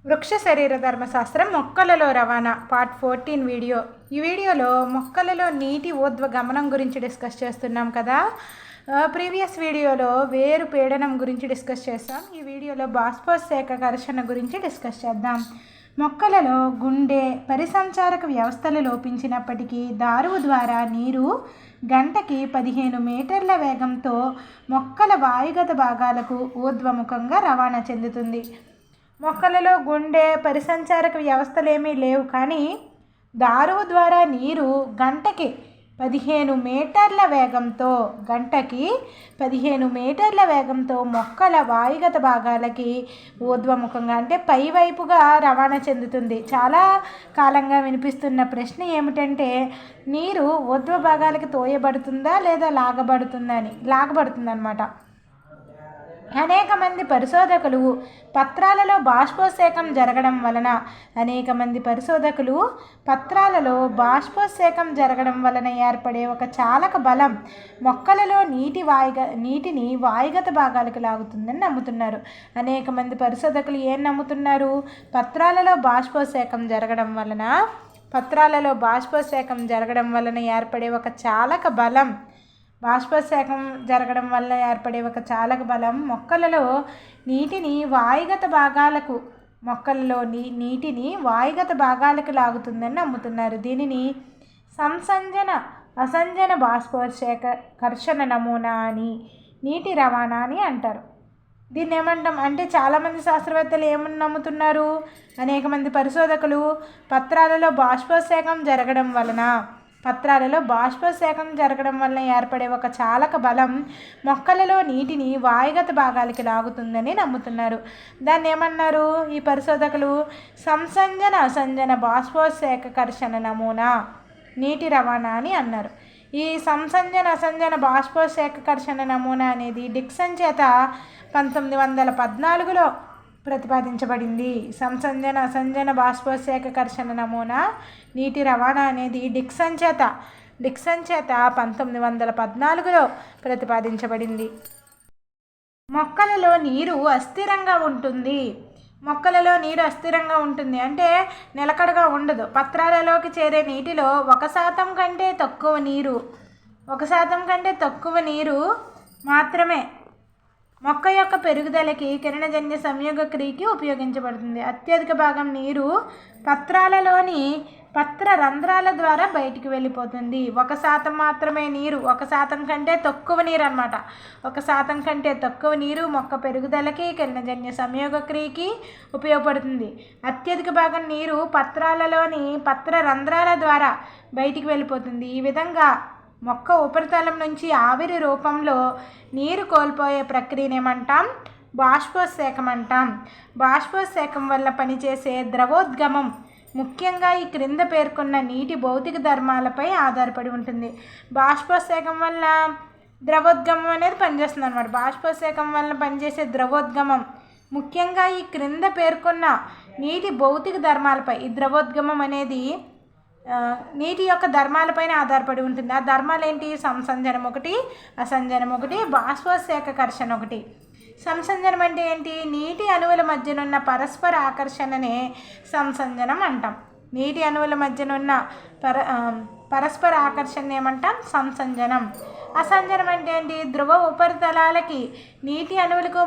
వృక్ష శరీర ధర్మశాస్త్రం మొక్కలలో రవాణా పార్ట్ 14 వీడియో. ఈ వీడియోలో మొక్కలలో నీటి ఊర్ధ్వ గమనం గురించి డిస్కస్ చేస్తున్నాం కదా. ప్రీవియస్ వీడియోలో వేరు పీడనం గురించి డిస్కస్ చేస్తాం. ఈ వీడియోలో బాష్పోత్సేక ఘర్షణ గురించి డిస్కస్ చేద్దాం. మొక్కలలో గుండె పరిసంచారక వ్యవస్థలు లోపించినప్పటికీ దారువు ద్వారా నీరు గంటకి 15 మీటర్ల వేగంతో మొక్కల వాయుగత భాగాలకు ఊర్ధ్వముఖంగా రవాణా చెందుతుంది. మొక్కలలో గుండె పరిసంచారక వ్యవస్థలు ఏమీ లేవు, కానీ దారువు ద్వారా నీరు గంటకి 15 మీటర్ల వేగంతో మొక్కల వాయుగత భాగాలకి ఊర్ధ్వముఖంగా అంటే పైవైపుగా రవాణా చెందుతుంది. చాలా కాలంగా వినిపిస్తున్న ప్రశ్న ఏమిటంటే, నీరు ఊర్ధ్వ భాగాలకి తోయబడుతుందా లేదా లాగబడుతుందన్నమాట. అనేక మంది పరిశోధకులు పత్రాలలో బాష్పోత్సేకం జరగడం వలన ఏర్పడే ఒక చాలక బలం మొక్కలలో నీటిని వాయుగత భాగాలకు లాగుతుందని నమ్ముతున్నారు. అనేక మంది పరిశోధకులు ఏం నమ్ముతున్నారు? పత్రాలలో బాష్పోత్సేకం జరగడం వలన ఏర్పడే ఒక చాలక బలం మొక్కలలో నీటిని వాయుగత భాగాలకు లాగుతుందని నమ్ముతున్నారు. దీనిని సంసంజన అసంజన బాష్పోత్సేక ఘర్షణ నమూనా అని, నీటి రవాణా అని అంటారు. దీన్ని ఏమంటాం అంటే, చాలామంది శాస్త్రవేత్తలు ఏమని నమ్ముతున్నారు? అనేక మంది పరిశోధకులు పత్రాలలో బాష్పోత్సేకం జరగడం వలన ఏర్పడే ఒక చాలక బలం మొక్కలలో నీటిని వాయుగత భాగాలకి లాగుతుందని నమ్ముతున్నారు. దాన్ని ఏమన్నారు ఈ పరిశోధకులు? సంసంజన అసంజన బాష్పోత్సేక ఘర్షణ నమూనా, నీటి రవాణా అని అన్నారు. ఈ సంసంజన అసంజన బాష్పోత్సేక ఘర్షణ నమూనా అనేది డిక్సన్ చేత 1914లో ప్రతిపాదించబడింది. సంసంజన అసంజన బాష్పోత్సేక ఘర్షణ నమూనా, నీటి రవాణా అనేది డిక్సన్ చేత 1914లో ప్రతిపాదించబడింది. మొక్కలలో నీరు అస్థిరంగా ఉంటుంది అంటే నిలకడగా ఉండదు. పత్రాలలోకి చేరే నీటిలో 1% కంటే తక్కువ నీరు మాత్రమే మొక్క యొక్క పెరుగుదలకి కిరణజన్య సంయోగ క్రియకి ఉపయోగించబడుతుంది. అత్యధిక భాగం నీరు పత్రాలలోని పత్ర రంధ్రాల ద్వారా బయటికి వెళ్ళిపోతుంది. 1% మాత్రమే నీరు, 1% కంటే తక్కువ నీరు అన్నమాట. 1% కంటే తక్కువ నీరు మొక్క పెరుగుదలకి కిరణజన్య సంయోగ క్రియకి ఉపయోగపడుతుంది. అత్యధిక భాగం నీరు పత్రాలలోని పత్ర రంధ్రాల ద్వారా బయటికి వెళ్ళిపోతుంది. ఈ విధంగా మొక్క ఉపరితలం నుంచి ఆవిరి రూపంలో నీరు కోల్పోయే ప్రక్రియను ఏమంటాం? బాష్పోత్సేకం అంటాం. బాష్పోత్సేకం వల్ల పనిచేసే ద్రవోద్గమం ముఖ్యంగా ఈ క్రింద పేర్కొన్న నీటి భౌతిక ధర్మాలపై ఆధారపడి ఉంటుంది. బాష్పోత్సేకం వల్ల ద్రవోద్గమం అనేది పనిచేస్తుంది అన్నమాట. బాష్పోత్సేకం వల్ల పనిచేసే ద్రవోద్గమం ముఖ్యంగా ఈ క్రింద పేర్కొన్న నీటి భౌతిక ధర్మాలపై, ఈ ద్రవోద్గమం అనేది నీటి యొక్క ధర్మాలపైన ఆధారపడి ఉంటుంది. ఆ ధర్మాలు ఏంటి? సంసంజనం ఒకటి, అసంజనం ఒకటి, బాష్పోత్సేక ఘర్షణ ఒకటి. సంసంజనం అంటే ఏంటి? నీటి అణువుల మధ్యనున్న పరస్పర ఆకర్షణనే సంసంజనం అంటాం. నీటి అణువుల మధ్యనున్న పరస్పర ఆకర్షణ ఏమంటాం? సంసంజనం. అసంజనం అంటే ఏంటి? ధ్రువ ఉపరితలాలకి నీటి అణువులకు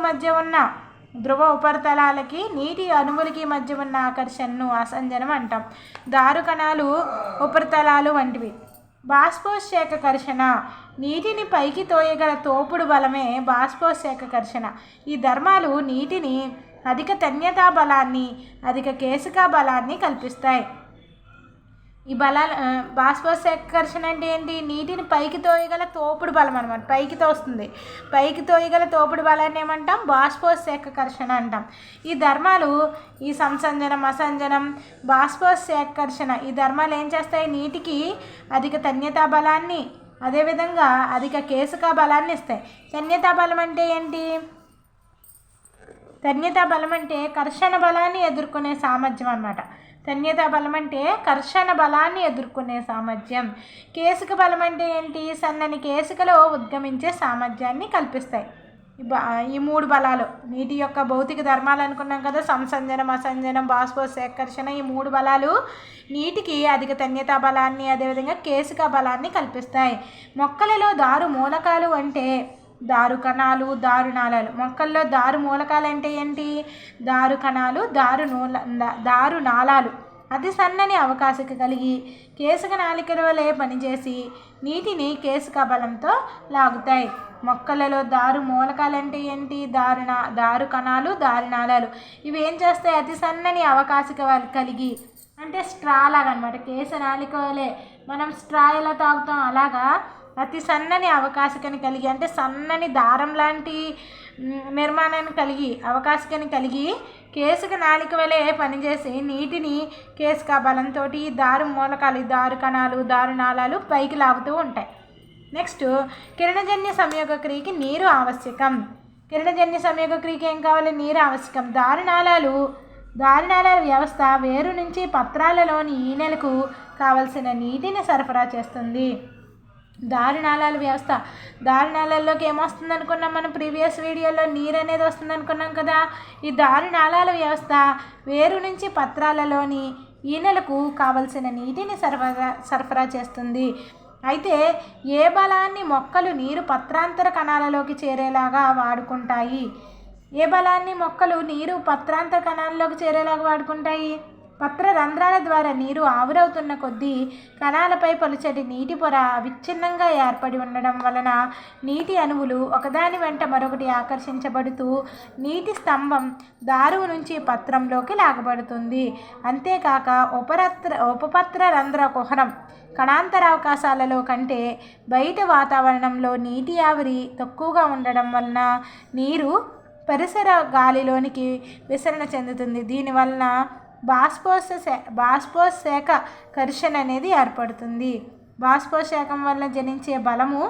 మధ్య ఉన్న ఆకర్షణను అసంజనం అంటాం. దారు కణాలు, ఉపరితలాలు వంటివి. బాష్పోత్సేక ఘర్షణ నీటిని పైకి తోయగల తోపుడు బలమే బాష్పోత్సేక ఘర్షణ. ఈ ధర్మాలు నీటిని అధిక తన్యతా బలాన్ని, అధిక కేశికా బలాన్ని కల్పిస్తాయి. ఈ బాష్పోత్సేక ఘర్షణ అంటే ఏంటి? నీటిని పైకి తోయగల తోపుడు బలం అన్నమాట. పైకి తోయగల తోపుడు బలాన్ని ఏమంటాం? బాష్పోత్సేక ఘర్షణ అంటాం. ఈ ధర్మాలు, ఈ సంసంజనం, అసంజనం, బాష్పోత్సేక ఘర్షణ, ఈ ధర్మాలు ఏం చేస్తాయి? నీటికి అధిక తన్యతా బలాన్ని, అదేవిధంగా అధిక కేశికా బలాన్ని ఇస్తాయి. తన్యతా బలం అంటే ఏంటి? తన్యతా బలం అంటే కర్షణ బలాన్ని ఎదుర్కొనే సామర్థ్యం అన్నమాట. తన్యతా బలం అంటే కర్షణ బలాన్ని ఎదుర్కొనే సామర్థ్యం. కేశిక బలం అంటే ఏంటి? సన్నని కేశికలో ఉద్గమించే సామర్థ్యాన్ని కల్పిస్తాయి. ఈ మూడు బలాలు నీటి యొక్క భౌతిక ధర్మాలు అనుకున్నాం కదా, సంసంజనం, అసంజనం, బాష్పోత్సర్షణ. ఈ మూడు బలాలు నీటికి అధిక తన్యతా బలాన్ని, అదేవిధంగా కేశికా బలాన్ని కల్పిస్తాయి. మొక్కలలో దారు మూలకాలు అంటే దారు కణాలు, దారు నాళాలు. మొక్కల్లో దారు మూలకాలు అంటే ఏంటి? దారు కణాలు, దారు నాళాలు అతి సన్నని అవకాశక కలిగి కేశక నాళికల వలె పనిచేసి నీటిని కేశికా బలంతో లాగుతాయి. మొక్కలలో దారు మూలకాలు అంటే ఏంటి? దారు కణాలు, దారు నాళాలు. ఇవి ఏం చేస్తాయి? అతి సన్నని అవకాశక కలిగి, అంటే స్ట్రా లాగా అనమాట. కేశ నాళిక వలె మనం స్ట్రా ఎలా తాగుతాం అలాగా అతి సన్నని అవకాశకని కలిగి, అంటే సన్నని దారం లాంటి నిర్మాణాన్ని కలిగి, అవకాశకని కలిగి కేశక నాళిక వలె పనిచేసి నీటిని కేశికా బలంతో దారు మూలకాలు, దారు కణాలు, దారు నాళాలు పైకి లాగుతూ ఉంటాయి. నెక్స్ట్, కిరణజన్య సంయోగ క్రియకి నీరు ఆవశ్యకం. కిరణజన్య సంయోగ క్రియకి ఏం కావాలి? నీరు ఆవశ్యకం. దారునాళాల వ్యవస్థ వేరు నుంచి పత్రాలలోని ఈనెలకు కావలసిన నీటిని సరఫరా చేస్తుంది. దారునాళాల వ్యవస్థ, దారునాళాల్లోకి ఏమొస్తుంది అనుకున్నాం మనం ప్రీవియస్ వీడియోలో? నీరు అనేది వస్తుంది అనుకున్నాం కదా. ఈ దారునాళాల వ్యవస్థ వేరు నుంచి పత్రాలలోని ఈనెలకు కావలసిన నీటిని సరఫరా చేస్తుంది. అయితే ఏ బలాన్ని మొక్కలు నీరు పత్రాంతర కణాలలోకి చేరేలాగా వాడుకుంటాయి? ఏ బలాన్ని మొక్కలు నీరు పత్రాంతర కణాలలోకి చేరేలాగా వాడుకుంటాయి? పత్ర రంధ్రాల ద్వారా నీరు ఆవిరవుతున్న కొద్దీ కణాలపై పలుచటి నీటి పొర విచ్ఛిన్నంగా ఏర్పడి ఉండడం వలన నీటి అణువులు ఒకదాని వెంట మరొకటి ఆకర్షించబడుతూ నీటి స్తంభం దారువు నుంచి పత్రంలోకి లాగబడుతుంది. అంతేకాక ఉపపత్ర రంధ్ర కుహరం కణాంతరావకాశాలలో కంటే బయట వాతావరణంలో నీటి ఆవిరి తక్కువగా ఉండడం వలన నీరు పరిసర గాలిలోనికి విసరణ చెందుతుంది. దీనివలన బాష్పోత్సేక ఘర్షణ అనేది ఏర్పడుతుంది. బాష్పోత్సేకం వల్ల జనించే బలము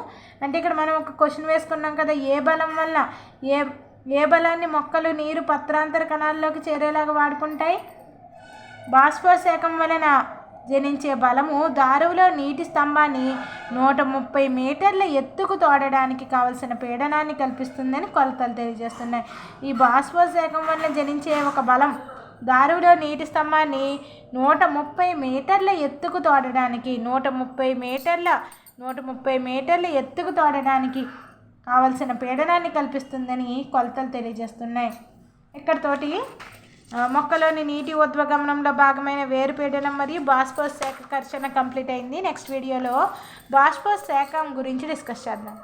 అంటే ఇక్కడ మనం ఒక క్వశ్చన్ వేసుకున్నాం కదా, ఏ బలం వల్ల ఏ బలాన్ని మొక్కలు నీరు పత్రాంతర కణాల్లోకి చేరేలాగా వాడుకుంటాయి? బాష్పోత్సేకం వలన జనించే బలము దారువులో నీటి స్తంభాన్ని 130 మీటర్ల ఎత్తుకు తోడడానికి కావలసిన పీడనాన్ని కల్పిస్తుందని కొలతలు తెలియజేస్తున్నాయి. ఈ బాష్పోత్సేకం వల్ల జనించే ఒక బలం దారువులో నీటి స్తంభాన్ని 130 మీటర్ల ఎత్తుకు తోడడానికి 130 మీటర్ల ఎత్తుకు తోడడానికి కావలసిన పీడనాన్ని కల్పిస్తుందని కొలతలు తెలియజేస్తున్నాయి. ఇక్కడతోటి మొక్కలోని నీటి ఉద్వగమనంలో భాగమైన వేరుపీడనం మరియు బాష్పోత్సేక ఘర్షణ కంప్లీట్ అయింది. నెక్స్ట్ వీడియోలో బాష్పోత్సేకం గురించి డిస్కస్ చేద్దాం.